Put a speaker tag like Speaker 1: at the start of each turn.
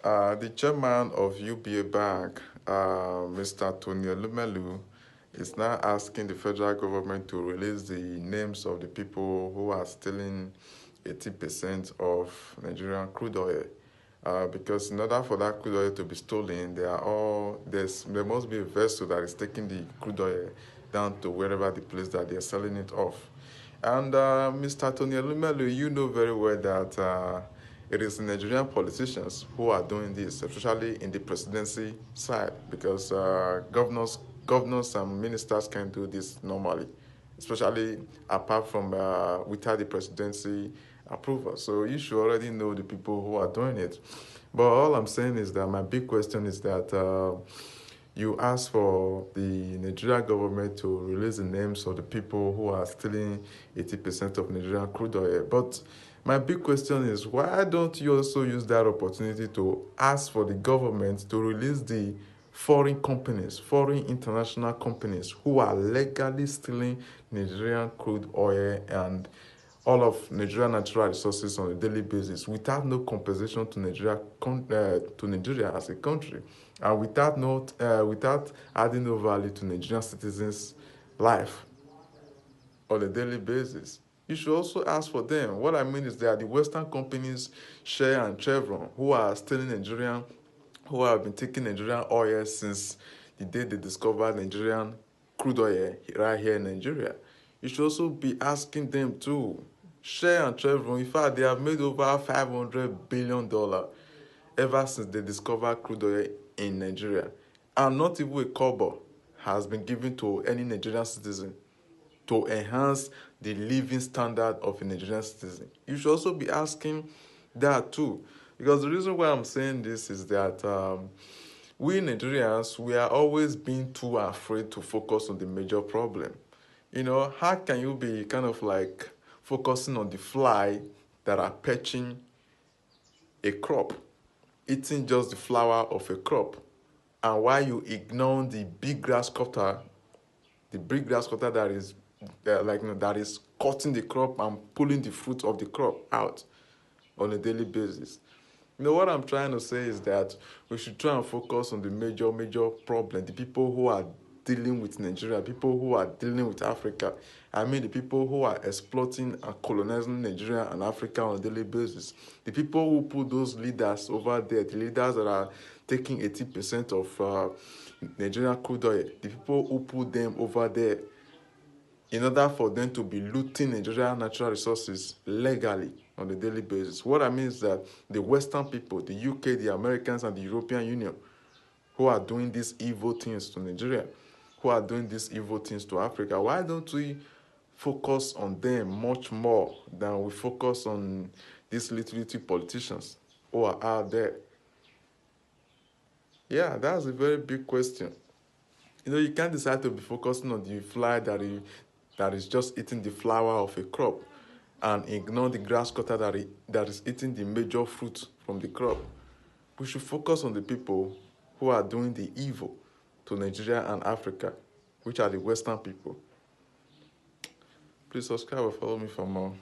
Speaker 1: The chairman of UBA Bank, Mr. Tony Elumelu, is now asking the federal government to release the names of the people who are stealing 80% of Nigerian crude oil. Because in order for that crude oil to be stolen, there must be a vessel that is taking the crude oil down to wherever the place that they are selling it off. And Mr. Tony Elumelu, you know very well that it is Nigerian politicians who are doing this, especially in the presidency side, because governors and ministers can do this normally, especially apart from without the presidency approval. So you should already know the people who are doing it. But all I'm saying is that my big question is that you ask for the Nigerian government to release the names of the people who are stealing 80% of Nigerian crude oil. But my big question is, why don't you also use that opportunity to ask for the government to release the foreign companies, foreign international companies who are legally stealing Nigerian crude oil and all of Nigerian natural resources on a daily basis without no compensation to Nigeria as a country, and without adding no value to Nigerian citizens' life on a daily basis? You should also ask for them. What I mean is that the Western companies, Shell and Chevron, who are stealing Nigerian, who have been taking Nigerian oil since the day they discovered Nigerian crude oil right here in Nigeria. You should also be asking them too. Shell and Chevron, in fact, they have made over $500 billion ever since they discovered crude oil in Nigeria. And not even a kobo has been given to any Nigerian citizen to enhance the living standard of a Nigerian citizen. You should also be asking that too. Because the reason why I'm saying this is that we Nigerians, we are always being too afraid to focus on the major problem. You know, how can you be kind of like focusing on the fly that are perching a crop, eating just the flower of a crop, and while you ignore the big grass cutter, that is that is cutting the crop and pulling the fruit of the crop out on a daily basis? You know, what I'm trying to say is that we should try and focus on the major problem, the people who are dealing with Nigeria, people who are dealing with Africa. I mean, the people who are exploiting and colonizing Nigeria and Africa on a daily basis. The people who put those leaders over there, the leaders that are taking 80% of Nigerian crude oil, the people who put them over there in order for them to be looting Nigerian natural resources legally on a daily basis. What I mean is that the Western people, the UK, the Americans, and the European Union, who are doing these evil things to Nigeria, who are doing these evil things to Africa, why don't we focus on them much more than we focus on these little politicians who are out there? Yeah, that's a very big question. You know, you can't decide to be focusing on the fly that is just eating the flower of a crop and ignore the grass cutter that is eating the major fruit from the crop. We should focus on the people who are doing the evil to Nigeria and Africa, which are the Western people. Please subscribe and follow me for more.